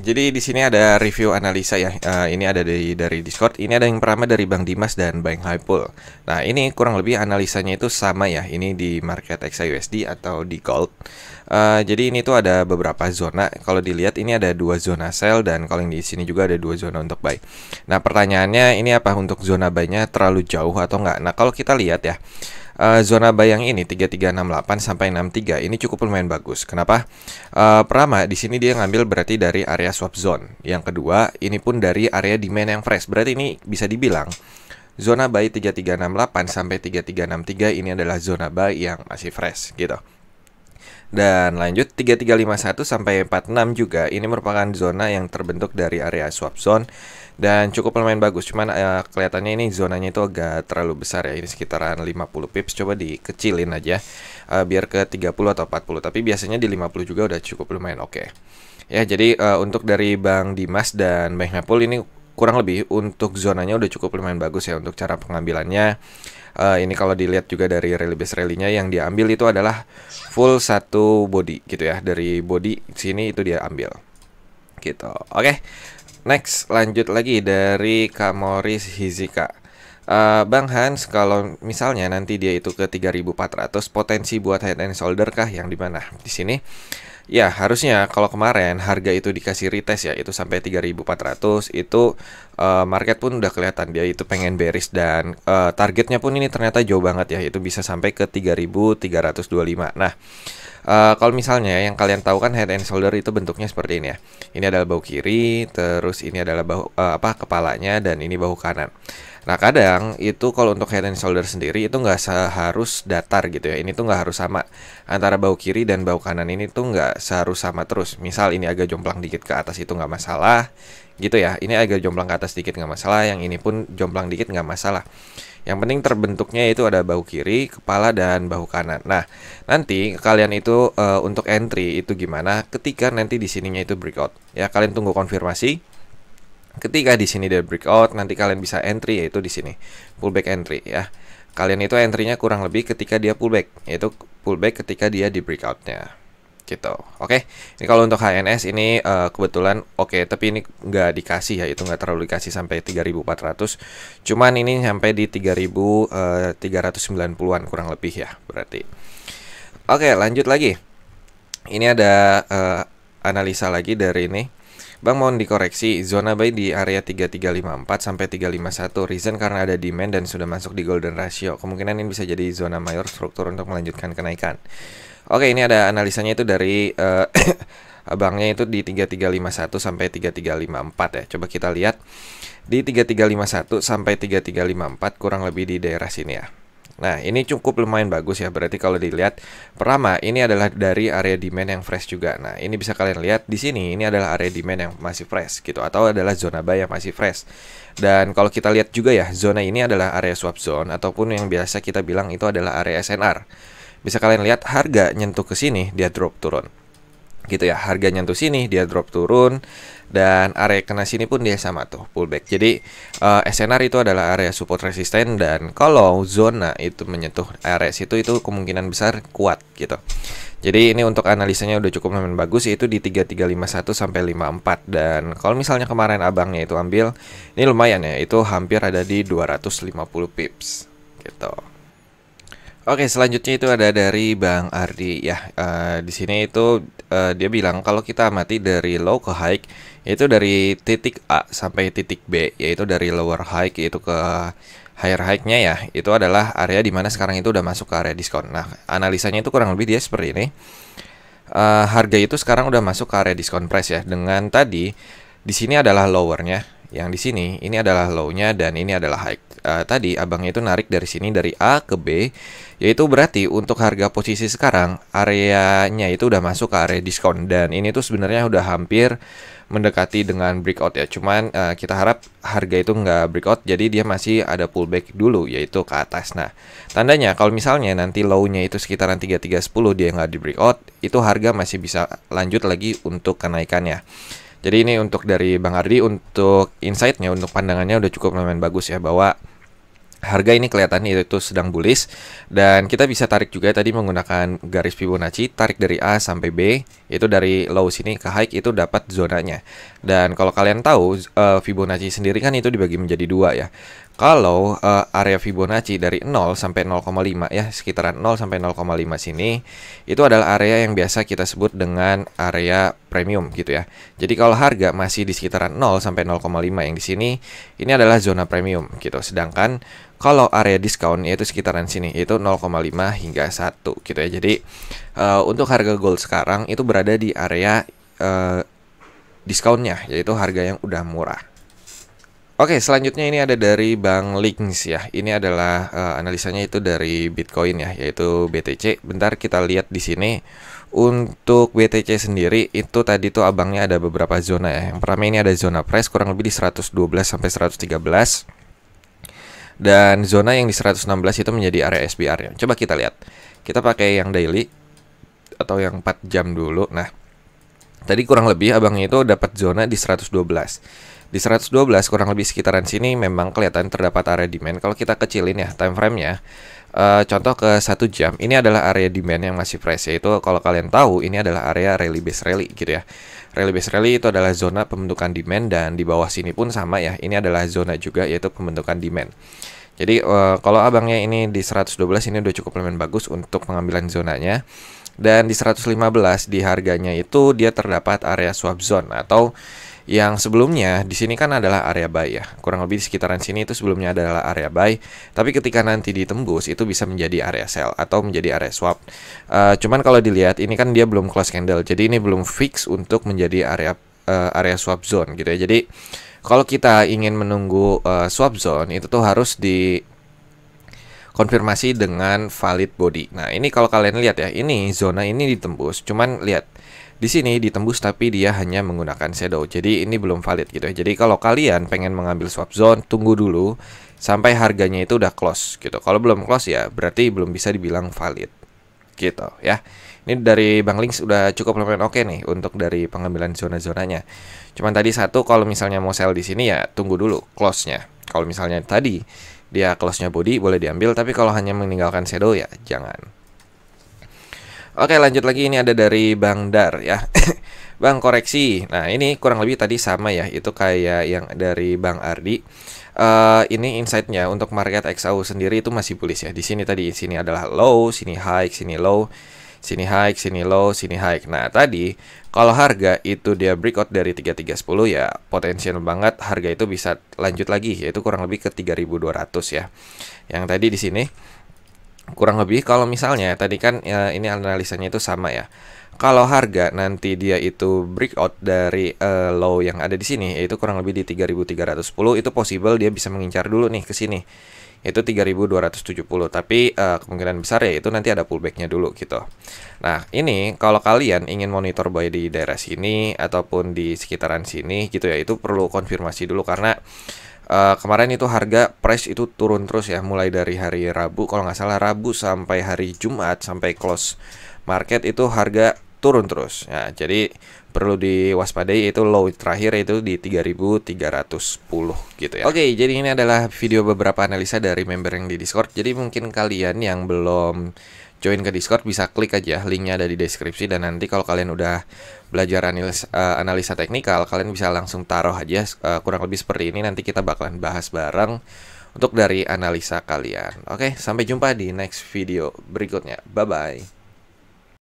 jadi di sini ada review analisa ya. Ini ada dari Discord. Ini ada yang pertama dari Bang Dimas dan Bang Haipul. Nah, ini kurang lebih analisanya itu sama ya. Ini di market XAUSD atau di gold. Jadi ini tuh ada beberapa zona. Kalau dilihat ini ada dua zona sell dan kalau yang di sini juga ada dua zona untuk buy. Nah, pertanyaannya ini apa untuk zona buy-nya terlalu jauh atau enggak? Nah, kalau kita lihat ya, zona buy yang ini 3368 sampai 63 ini cukup lumayan bagus. Kenapa? Pertama di sini dia ngambil berarti dari area swap zone. Yang kedua, ini pun dari area demand yang fresh. Berarti ini bisa dibilang zona buy 3368 sampai 3363 ini adalah zona buy yang masih fresh gitu. Dan lanjut 3351 sampai 46 juga ini merupakan zona yang terbentuk dari area swap zone dan cukup lumayan bagus. Cuman kelihatannya ini zonanya itu agak terlalu besar ya. Ini sekitaran 50 pips. Coba dikecilin aja biar ke 30 atau 40. Tapi biasanya di 50 juga udah cukup lumayan oke. Ya, jadi untuk dari Bang Dimas dan Bang Mapul ini kurang lebih untuk zonanya udah cukup lumayan bagus ya untuk cara pengambilannya. Ini kalau dilihat juga dari rally base rally-nya yang dia ambil itu adalah full satu body gitu ya. Dari body sini itu dia ambil gitu. Oke. Next, lanjut lagi dari Kamoris Hizika. Bang Hans, kalau misalnya nanti dia itu ke 3400, potensi buat head and shoulder kah yang di mana? Di sini ya, harusnya kalau kemarin harga itu dikasih retest ya, itu sampai 3400, itu market pun udah kelihatan dia itu pengen bearish dan targetnya pun ini ternyata jauh banget ya, itu bisa sampai ke 3325. Nah, kalau misalnya yang kalian tahu kan head and shoulder itu bentuknya seperti ini ya. Ini adalah bahu kiri, terus ini adalah bahu kepalanya dan ini bahu kanan. Nah, kadang itu kalau untuk head and shoulder sendiri itu nggak seharus datar gitu ya. Ini tuh nggak harus sama. Antara bahu kiri dan bahu kanan ini tuh nggak seharus sama terus. Misal ini agak jomplang dikit ke atas itu nggak masalah gitu ya. Ini agak jomplang ke atas dikit nggak masalah. Yang ini pun jomplang dikit nggak masalah. Yang penting terbentuknya itu ada bahu kiri, kepala, dan bahu kanan. Nah, nanti kalian itu untuk entry itu gimana ketika nanti di sininya itu breakout. Ya, kalian tunggu konfirmasi. Ketika di sini dia breakout, nanti kalian bisa entry yaitu di sini pullback entry ya. Kalian itu entry-nya kurang lebih ketika dia pullback, yaitu pullback ketika dia di breakout-nya. Gitu. Oke. Ini kalau untuk HNS ini kebetulan oke, tapi ini nggak dikasih ya, itu nggak terlalu dikasih sampai 3400. Cuman ini sampai di 3390-an kurang lebih ya, berarti. Oke, lanjut lagi. Ini ada analisa lagi dari ini. Bang, mohon dikoreksi, zona buy di area 3354 sampai 351, reason karena ada demand dan sudah masuk di golden ratio. Kemungkinan ini bisa jadi zona mayor struktur untuk melanjutkan kenaikan. Oke, ini ada analisanya itu dari abangnya itu di 3351 sampai 3354 ya. Coba kita lihat di 3351 sampai 3354 kurang lebih di daerah sini ya. Nah, ini cukup lumayan bagus ya. Berarti kalau dilihat, pertama ini adalah dari area demand yang fresh juga. Nah, ini bisa kalian lihat di sini, ini adalah area demand yang masih fresh gitu, atau adalah zona buy yang masih fresh. Dan kalau kita lihat juga ya, zona ini adalah area swap zone ataupun yang biasa kita bilang itu adalah area SNR. Bisa kalian lihat harga nyentuh ke sini, dia drop turun. Gitu ya, harga nyentuh sini dia drop turun dan area kena sini pun dia sama tuh pullback. Jadi SNR itu adalah area support resisten dan kalau zona itu menyentuh area situ itu kemungkinan besar kuat gitu. Jadi ini untuk analisanya udah cukup lumayan bagus, yaitu di 3351 sampai 54 dan kalau misalnya kemarin abangnya itu ambil, ini lumayan ya, itu hampir ada di 250 pips gitu. Oke, selanjutnya itu ada dari Bang Ardi ya. Di sini itu dia bilang kalau kita amati dari low ke high, yaitu dari titik A sampai titik B, yaitu dari lower high yaitu ke higher high-nya ya, itu adalah area dimana sekarang itu udah masuk ke area diskon. Nah, analisanya itu kurang lebih dia seperti ini. Harga itu sekarang udah masuk ke area diskon price ya. Dengan tadi di sini adalah lowernya, yang di sini ini adalah low-nya dan ini adalah high. Tadi abangnya itu narik dari sini dari A ke B, yaitu berarti untuk harga posisi sekarang areanya itu udah masuk ke area diskon dan ini tuh sebenarnya udah hampir mendekati dengan breakout ya. Cuman kita harap harga itu nggak breakout, jadi dia masih ada pullback dulu yaitu ke atas. Nah, tandanya kalau misalnya nanti low-nya itu sekitaran 3310 dia nggak di breakout, itu harga masih bisa lanjut lagi untuk kenaikannya. Jadi ini untuk dari Bang Ardi, untuk insight-nya, untuk pandangannya udah cukup lumayan bagus ya, bahwa harga ini kelihatannya itu sedang bullish, dan kita bisa tarik juga tadi menggunakan garis Fibonacci, tarik dari A sampai B, itu dari low sini ke high itu dapat zonanya. Dan kalau kalian tahu Fibonacci sendiri kan itu dibagi menjadi dua ya. Kalau area Fibonacci dari 0 sampai 0,5 ya, sekitaran 0 sampai 0,5 sini, itu adalah area yang biasa kita sebut dengan area premium gitu ya. Jadi kalau harga masih di sekitaran 0 sampai 0,5 yang di sini, ini adalah zona premium gitu. Sedangkan kalau area diskon yaitu sekitaran sini, itu 0,5 hingga 1 gitu ya. Jadi untuk harga gold sekarang itu berada di area diskonnya, yaitu harga yang udah murah. Oke, selanjutnya ini ada dari Bang Links ya. Ini adalah analisanya itu dari Bitcoin ya, yaitu BTC. Bentar kita lihat di sini. Untuk BTC sendiri itu tadi tuh abangnya ada beberapa zona ya. Yang pertama ini ada zona price kurang lebih di 112 sampai 113. Dan zona yang di 116 itu menjadi area SBR ya. Coba kita lihat. Kita pakai yang daily atau yang 4 jam dulu. Nah, tadi kurang lebih abangnya itu dapat zona di 112. Di 112 kurang lebih sekitaran sini memang kelihatan terdapat area demand. Kalau kita kecilin ya time frame-nya, contoh ke 1 jam, ini adalah area demand yang masih fresh, yaitu kalau kalian tahu ini adalah area rally base rally gitu ya. Rally base rally itu adalah zona pembentukan demand, dan di bawah sini pun sama ya, ini adalah zona juga yaitu pembentukan demand. Jadi kalau abangnya ini di 112 ini udah cukup lumayan bagus untuk pengambilan zonanya. Dan di 115 di harganya itu dia terdapat area swap zone, atau yang sebelumnya di sini kan adalah area buy ya. Kurang lebih di sekitaran sini itu sebelumnya adalah area buy, tapi ketika nanti ditembus itu bisa menjadi area sell atau menjadi area swap. Cuman kalau dilihat ini kan dia belum close candle, jadi ini belum fix untuk menjadi area swap zone gitu ya. Jadi kalau kita ingin menunggu swap zone itu tuh harus di konfirmasi dengan valid body. Nah, ini kalau kalian lihat ya, ini zona ini ditembus. Cuman lihat di sini ditembus tapi dia hanya menggunakan shadow. Jadi ini belum valid gitu ya. Jadi kalau kalian pengen mengambil swap zone, tunggu dulu sampai harganya itu udah close gitu. Kalau belum close ya berarti belum bisa dibilang valid gitu ya. Ini dari Bang Links udah cukup lumayan oke nih untuk dari pengambilan zona-zonanya. Cuman tadi satu, kalau misalnya mau sell di sini ya tunggu dulu close-nya. Kalau misalnya tadi dia close-nya body boleh diambil, tapi kalau hanya meninggalkan shadow ya jangan. Oke, lanjut lagi, ini ada dari Bang Dar ya. Bang, koreksi. Nah, ini kurang lebih tadi sama ya, itu kayak yang dari Bang Ardi. Ini insight-nya untuk market XAU sendiri itu masih bullish ya. Di sini tadi, sini adalah low, sini high, sini low, sini high, sini low, sini high. Nah, tadi kalau harga itu dia breakout dari 3310 ya potensial banget harga itu bisa lanjut lagi, yaitu kurang lebih ke 3200 ya. Yang tadi di sini kurang lebih kalau misalnya tadi kan ini analisanya itu sama ya. Kalau harga nanti dia itu breakout dari low yang ada di sini, yaitu kurang lebih di 3310, itu possible dia bisa mengincar dulu nih ke sini. Itu 3270, tapi kemungkinan besar ya itu nanti ada pullbacknya dulu gitu. Nah, ini kalau kalian ingin monitor buy di daerah sini ataupun di sekitaran sini gitu ya, itu perlu konfirmasi dulu karena kemarin itu harga price itu turun terus ya, mulai dari hari Rabu, kalau nggak salah Rabu sampai hari Jumat sampai close market itu harga turun terus ya. Jadi perlu diwaspadai, itu low terakhir itu di 3310 gitu ya. Oke, jadi ini adalah video beberapa analisa dari member yang di Discord. Jadi mungkin kalian yang belum join ke Discord bisa klik aja, linknya ada di deskripsi. Dan nanti kalau kalian udah belajar analisa teknikal, kalian bisa langsung taruh aja kurang lebih seperti ini. Nanti kita bakalan bahas bareng untuk dari analisa kalian. Oke, sampai jumpa di next video berikutnya. Bye-bye.